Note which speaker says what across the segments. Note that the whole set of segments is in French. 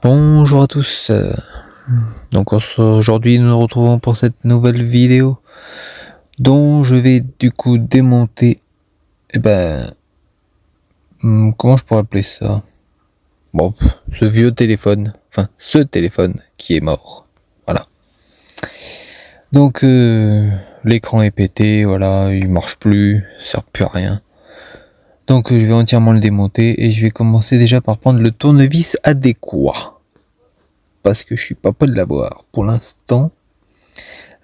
Speaker 1: Bonjour à tous. Aujourd'hui nous nous retrouvons pour cette nouvelle vidéo dont je vais du coup démonter comment je pourrais appeler ça? Bon, ce vieux téléphone, enfin ce téléphone qui est mort. Voilà. Donc l'écran est pété, voilà, il marche plus, ça sert plus à rien. Donc je vais entièrement le démonter et je vais commencer déjà par prendre le tournevis adéquat. Parce que je suis pas prêt de l'avoir pour l'instant.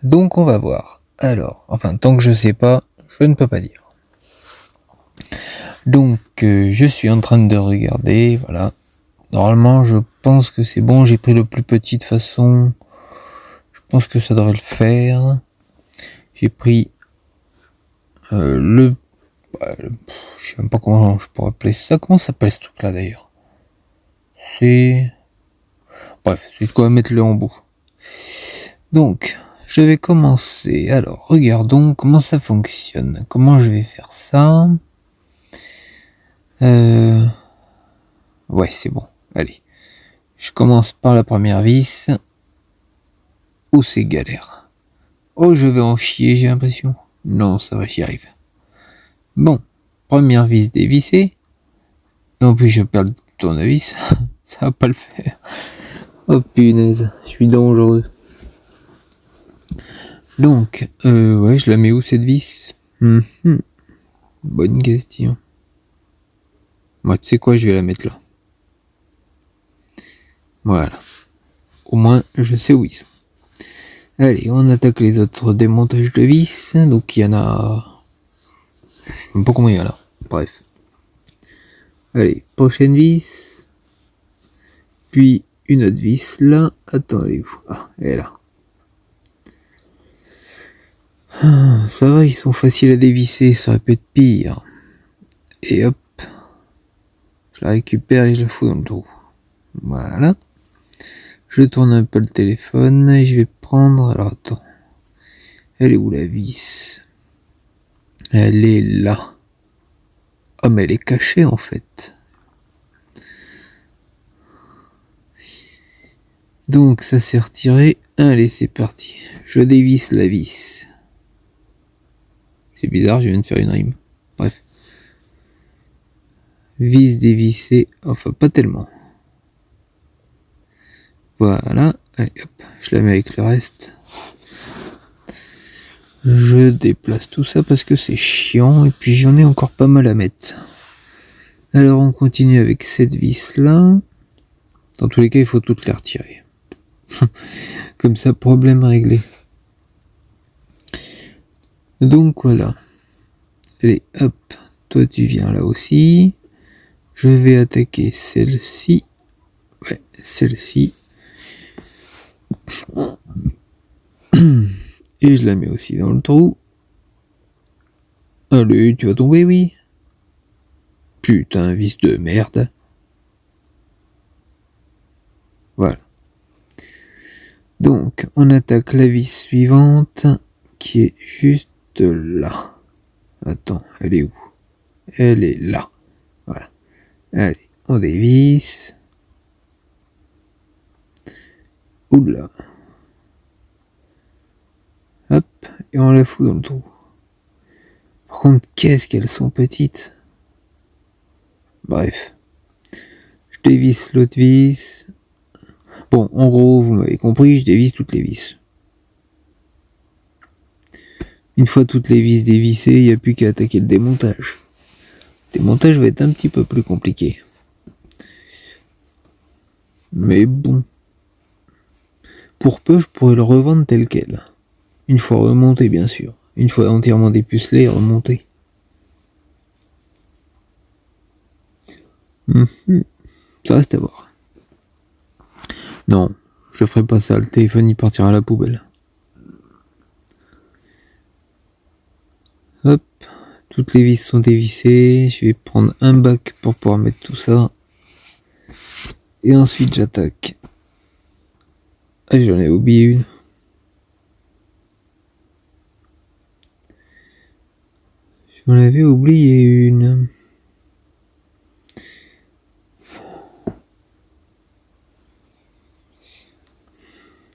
Speaker 1: Donc on va voir. Alors, enfin, tant que je sais pas, je ne peux pas dire. Donc, je suis en train de regarder, voilà. Normalement, je pense que c'est bon, j'ai pris le plus petit de façon. Je pense que ça devrait le faire. J'ai pris je sais même pas comment je pourrais appeler ça. Comment s'appelle ce truc-là d'ailleurs? C'est... Bref, c'est de quoi mettre le en bout. Donc, je vais commencer. Alors, regardons comment ça fonctionne. Comment je vais faire ça? Ouais, c'est bon. Allez. Je commence par la première vis. Oh, c'est galère. Oh, je vais en chier, j'ai l'impression. Non, ça va, j'y arrive. Bon. Première vis dévissée. Et en plus, je perds le tournevis. Ça va pas le faire. Oh, punaise. Je suis dangereux. Donc, ouais, je la mets où cette vis? Bonne question. Moi, tu sais quoi, je vais la mettre là. Voilà. Au moins, je sais où ils sont. Allez, on attaque les autres démontages de vis. Donc, il y en a... Je sais même pas combien il y en a. Bref. Allez, prochaine vis. Puis, une autre vis là. Attends, elle est où? Ah, elle est là. Ça va, ils sont faciles à dévisser. Ça aurait pu être pire. Et hop. Je la récupère et je la fous dans le trou. Voilà. Je tourne un peu le téléphone et je vais prendre... Alors, attends. Elle est où la vis? Elle est là. Ah, mais elle est cachée en fait. Donc ça s'est retiré. Allez, c'est parti. Je dévisse la vis. C'est bizarre, je viens de faire une rime. Bref. Vis dévissée. Enfin, pas tellement. Voilà. Allez, hop. Je la mets avec le reste. Je déplace tout ça parce que c'est chiant. Et puis j'en ai encore pas mal à mettre. Alors on continue avec cette vis là. Dans tous les cas, il faut toutes les retirer. Comme ça, problème réglé. Donc voilà. Allez, hop. Toi, tu viens là aussi. Je vais attaquer celle-ci. Ouais, celle-ci. Et je la mets aussi dans le trou. Allez, tu vas tomber, oui. Putain, vis de merde. Voilà. Donc, on attaque la vis suivante, qui est juste là. Attends, elle est où? Elle est là. Voilà. Allez, on dévisse. Oula. Hop, et on la fout dans le trou. Par contre, qu'est-ce qu'elles sont petites. Bref. Je dévisse l'autre vis. Bon, en gros, vous m'avez compris, je dévisse toutes les vis. Une fois toutes les vis dévissées, il n'y a plus qu'à attaquer le démontage. Le démontage va être un petit peu plus compliqué. Mais bon. Pour peu, je pourrais le revendre tel quel. Une fois remonté, bien sûr. Une fois entièrement dépucelé et remonté. Ça reste à voir. Non, je ferai pas ça. Le téléphone, il partira à la poubelle. Hop. Toutes les vis sont dévissées. Je vais prendre un bac pour pouvoir mettre tout ça. Et ensuite, j'attaque. Ah, j'en ai oublié une. J'en avais oublié une.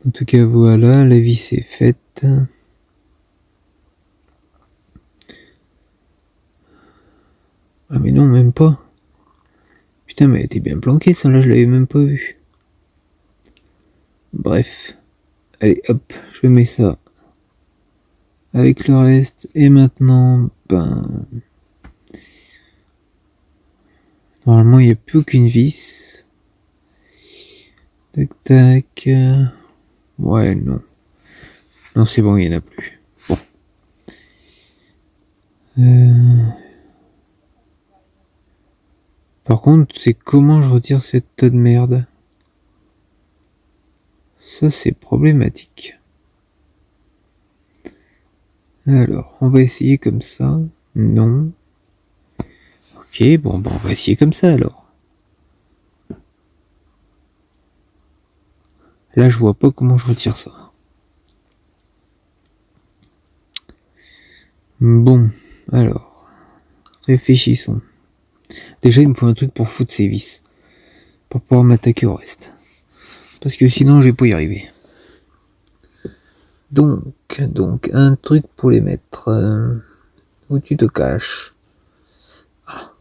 Speaker 1: En tout cas, voilà, la vis est faite. Ah mais non, même pas. Putain, mais elle était bien planquée, ça là, je l'avais même pas vu. Bref. Allez, hop, je mets ça avec le reste. Et maintenant, normalement, il n'y a plus aucune vis. Tac, tac. Ouais, non. Non, c'est bon, il n'y en a plus. Bon. Par contre, c'est comment je retire cette tas de merde. Ça, c'est problématique. Alors, on va essayer comme ça. Non. Ok, bon, on va essayer comme ça alors. Là, je vois pas comment je retire ça. Bon, alors, réfléchissons. Déjà, il me faut un truc pour foutre ces vis. Pour pouvoir m'attaquer au reste. Parce que sinon, je vais pas y arriver. Donc, un truc pour les mettre. Où tu te caches. Ah.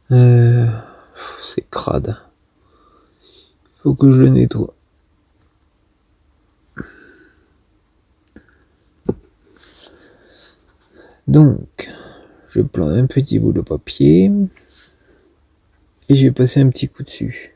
Speaker 1: C'est crade. Faut que je le nettoie. Donc, je prends un petit bout de papier et je vais passer un petit coup dessus.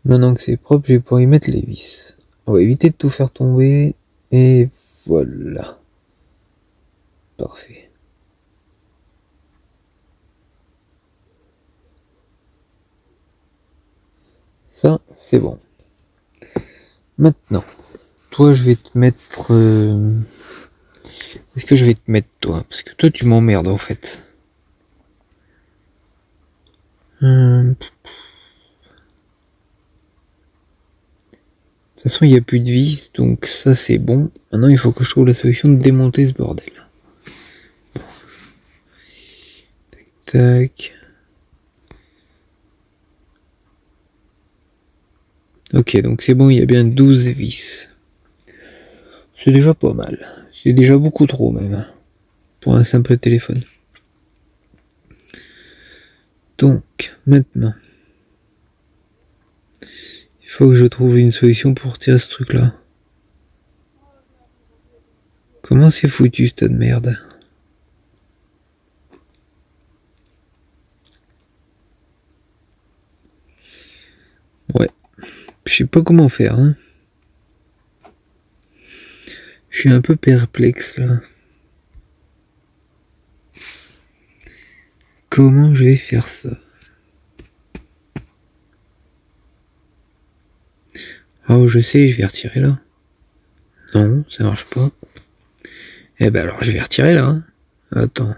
Speaker 1: Maintenant que c'est propre, je vais pouvoir y mettre les vis. On va éviter de tout faire tomber et voilà. Parfait. Ça, c'est bon. Maintenant, toi, je vais te mettre... Est-ce que je vais te mettre toi? Parce que toi, tu m'emmerdes en fait. De toute façon, il n'y a plus de vis, donc ça, c'est bon. Maintenant, il faut que je trouve la solution de démonter ce bordel. Tac, tac. Ok, donc c'est bon, il y a bien 12 vis. C'est déjà pas mal. C'est déjà beaucoup trop même. Pour un simple téléphone. Donc, maintenant. Il faut que je trouve une solution pour tirer ce truc là. Comment c'est foutu ce tas de merde? Ouais. Je sais pas comment faire. Hein. Je suis un peu perplexe là. Comment je vais faire ça? Oh, je sais, je vais retirer là. Non, ça marche pas. Eh ben alors, je vais retirer là. Hein. Attends.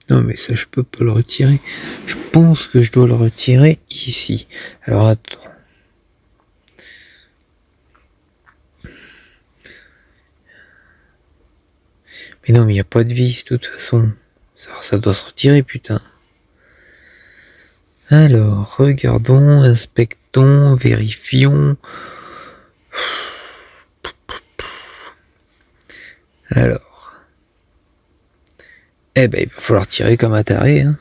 Speaker 1: Non, mais ça, je peux pas le retirer. Je pense que je dois le retirer ici. Alors, attends. Mais non, mais il n'y a pas de vis, de toute façon. Ça doit se retirer, putain. Alors, regardons, inspectons, vérifions. Alors. Eh ben, il va falloir tirer comme un taré, hein.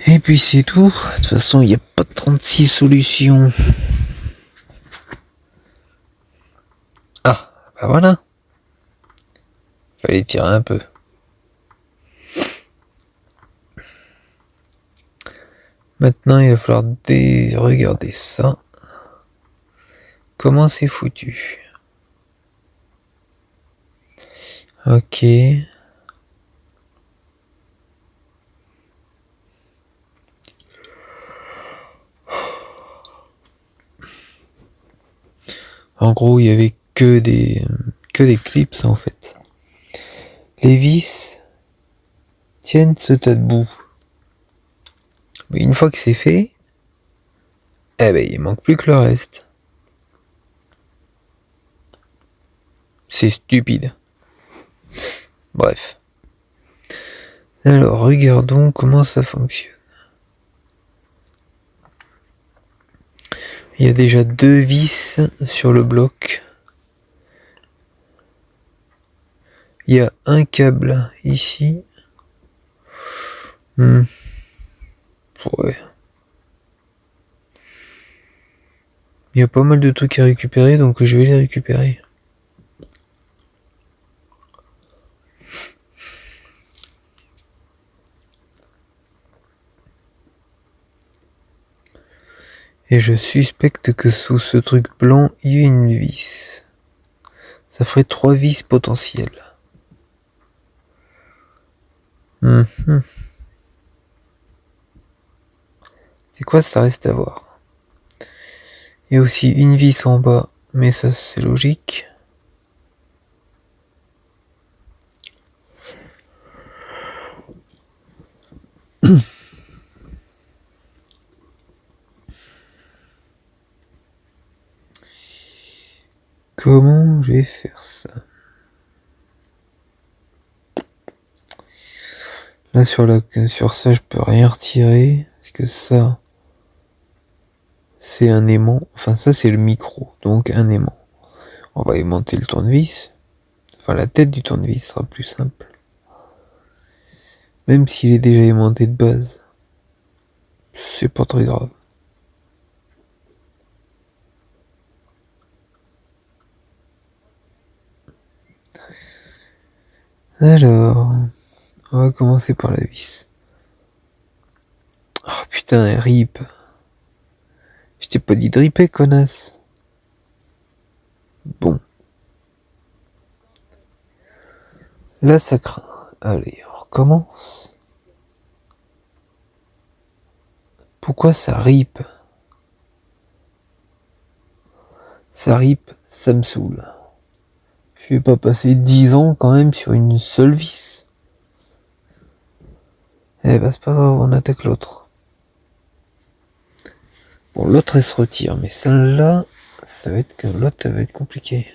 Speaker 1: Et puis c'est tout. De toute façon, il n'y a pas de 36 solutions. Ah, bah voilà. Fallait tirer un peu. Maintenant, il va falloir regarder ça. Comment c'est foutu? Ok. En gros, il y avait que des clips en fait. Les vis tiennent ce tas de boue. Mais une fois que c'est fait, eh ben il manque plus que le reste. C'est stupide. Bref. Alors, regardons comment ça fonctionne. Il y a déjà 2 vis sur le bloc. Il y a un câble ici. Ouais. Il y a pas mal de trucs à récupérer, donc je vais les récupérer. Et je suspecte que sous ce truc blanc, il y a une vis. Ça ferait 3 vis potentielles. C'est quoi, ça reste à voir. Il y a aussi une vis en bas, mais ça c'est logique. Comment je vais faire ça? Là sur ça je peux rien retirer, parce que ça c'est un aimant, enfin ça c'est le micro, donc un aimant. On va aimanter le tournevis, enfin la tête du tournevis sera plus simple. Même s'il est déjà aimanté de base, c'est pas très grave. Alors, on va commencer par la vis. Oh putain, rip. Je t'ai pas dit de ripper, connasse. Bon. Là, ça craint. Allez, on recommence. Pourquoi ça rip? Ça rip, ça me saoule. Je vais pas passer 10 ans quand même sur une seule vis. Eh ben c'est pas grave, on attaque l'autre. Bon, l'autre elle se retire, mais celle-là, l'autre ça va être compliqué.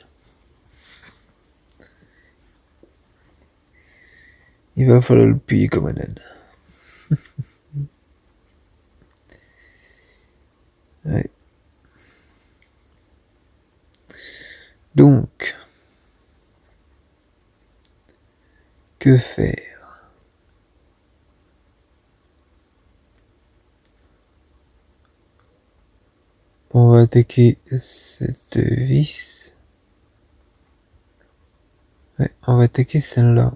Speaker 1: Il va falloir le plier comme un âne. Ouais. Donc, que faire? On va attaquer cette vis. Ouais, on va attaquer celle-là.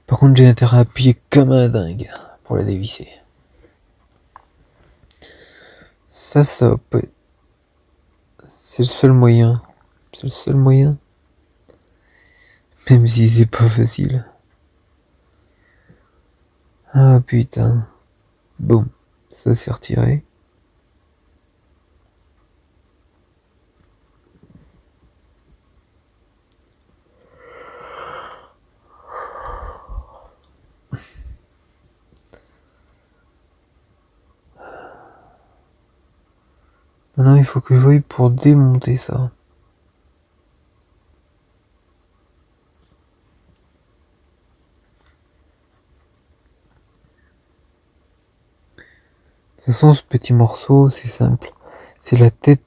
Speaker 1: Par contre, j'ai intérêt à appuyer comme un dingue pour la dévisser. Ça va pas... C'est le seul moyen. C'est le seul moyen. Même si c'est pas facile. Ah putain. Bon, ça c'est retiré. Maintenant, il faut que je voie pour démonter ça. De toute façon, ce petit morceau, c'est simple. C'est la tête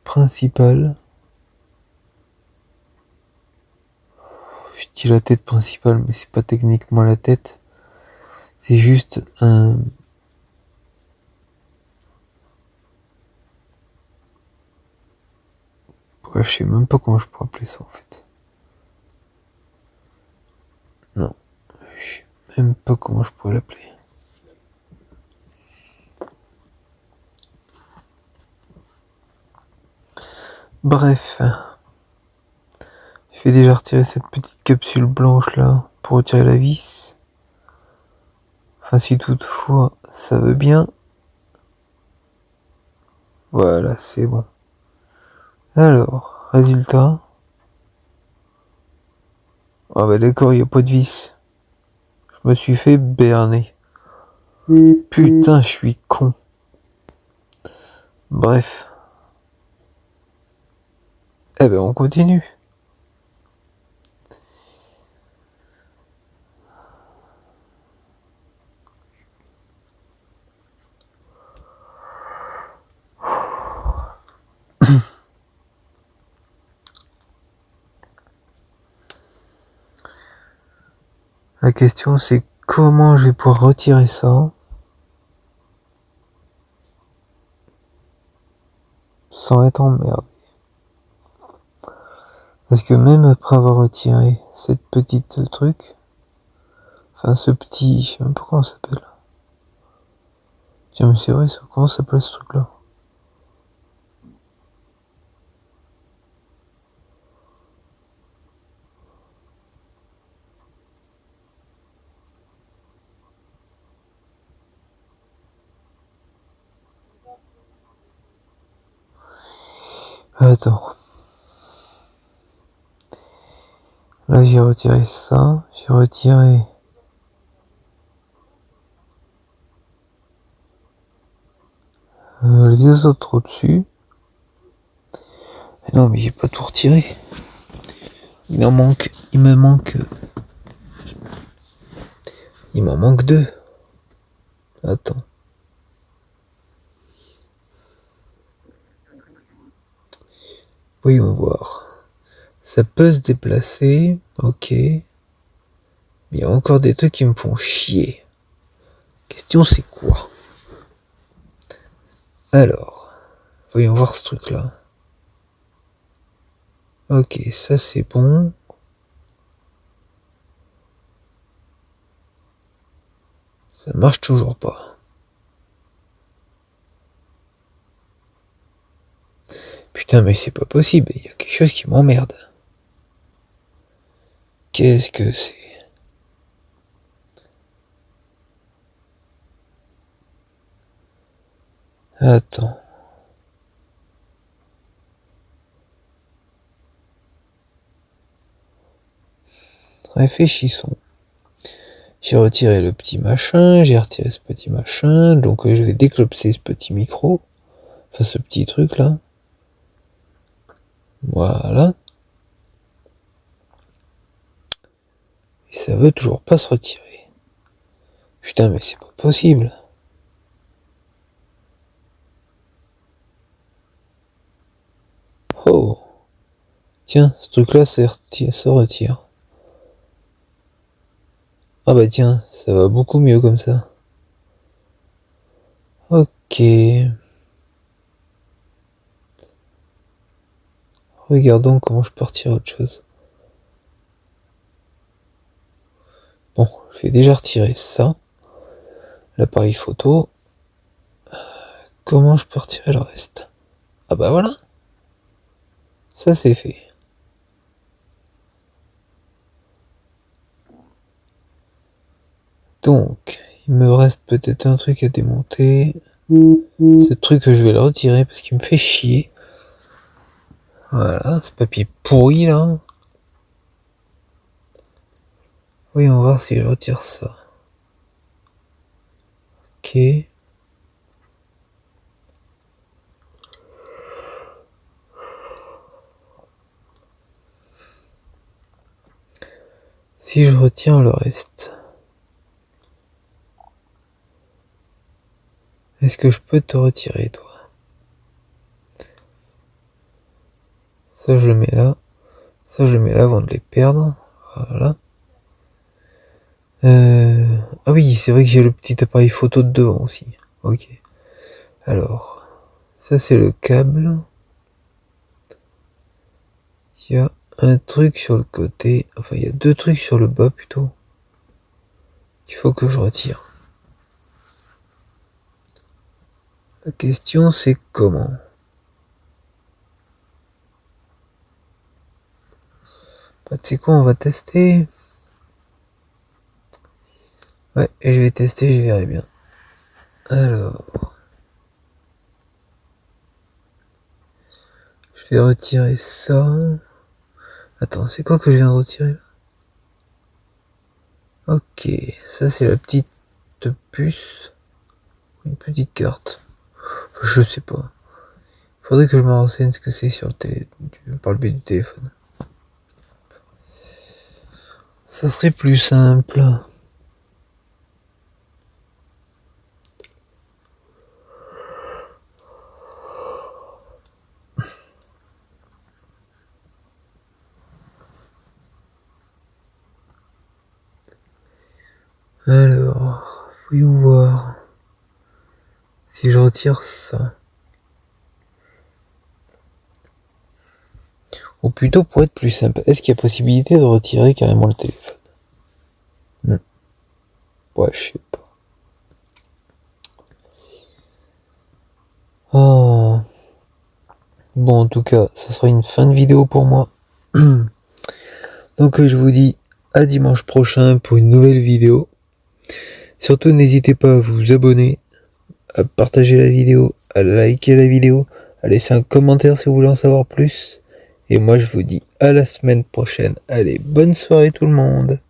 Speaker 1: principale. Je dis la tête principale, mais c'est pas techniquement la tête. C'est juste un... Ouais, je sais même pas comment je pourrais appeler ça en fait. Non, je sais même pas comment je pourrais l'appeler. Bref, je vais déjà retirer cette petite capsule blanche là pour retirer la vis. Enfin, si toutefois ça veut bien. Voilà, c'est bon. Alors, résultat. Ah bah d'accord, il n'y a pas de vis. Je me suis fait berner. Putain, je suis con. Bref. Eh ben, on continue. La question c'est comment je vais pouvoir retirer ça sans être emmerdé. Parce que même après avoir retiré cette petite truc, enfin ce petit, je sais même pas comment ça s'appelle. Tiens mais c'est vrai ça, comment ça s'appelle ce truc là? Attends. Là j'ai retiré ça, j'ai retiré les deux autres au-dessus. Non mais j'ai pas tout retiré. Il m'en manque deux. Attends. Voyons voir. Ça peut se déplacer, ok. Mais il y a encore des trucs qui me font chier. Question c'est quoi? Alors, voyons voir ce truc là. Ok, ça c'est bon. Ça marche toujours pas. Putain mais c'est pas possible, il y a quelque chose qui m'emmerde. Qu'est-ce que c'est? Attends. Réfléchissons. J'ai retiré le petit machin, j'ai retiré ce petit machin, donc je vais déclopser ce petit micro. Enfin ce petit truc là. Voilà. Et ça veut toujours pas se retirer. Putain mais c'est pas possible. Oh. Tiens, ce truc là ça retire. Ah bah tiens, ça va beaucoup mieux comme ça. Ok. Regardons comment je peux retirer autre chose. Bon, je vais déjà retirer ça. L'appareil photo. Comment je peux retirer le reste? Ah bah voilà. Ça c'est fait. Donc, il me reste peut-être un truc à démonter. Ce truc que je vais le retirer parce qu'il me fait chier. Voilà, ce papier pourri là. Voyons voir si je retire ça. Ok. Si je retire le reste. Est-ce que je peux te retirer toi? Ça je le mets là. Ça je le mets là avant de les perdre. Voilà. Ah oui, c'est vrai que j'ai le petit appareil photo de devant aussi. Ok. Alors, ça c'est le câble. Il y a un truc sur le côté. Enfin, il y a deux trucs sur le bas plutôt. Il faut que je retire. La question c'est comment? Bah, tu sais quoi, on va tester. Ouais, et je vais tester, je verrai bien. Alors. Je vais retirer ça. Attends, c'est quoi que je viens de retirer là? Ok, ça c'est le petit carte puce. Une petite carte. Je sais pas. Faudrait que je me renseigne ce que c'est sur le par le biais du téléphone. Ça serait plus simple. Alors, voyons voir. Si je retire ça. Ou plutôt pour être plus simple, est-ce qu'il y a possibilité de retirer carrément le téléphone? Ouais, je sais pas. Oh. Bon, en tout cas, ça sera une fin de vidéo pour moi. Donc je vous dis à dimanche prochain pour une nouvelle vidéo. Surtout n'hésitez pas à vous abonner, à partager la vidéo, à liker la vidéo, à laisser un commentaire si vous voulez en savoir plus. Et moi je vous dis à la semaine prochaine. Allez, bonne soirée tout le monde.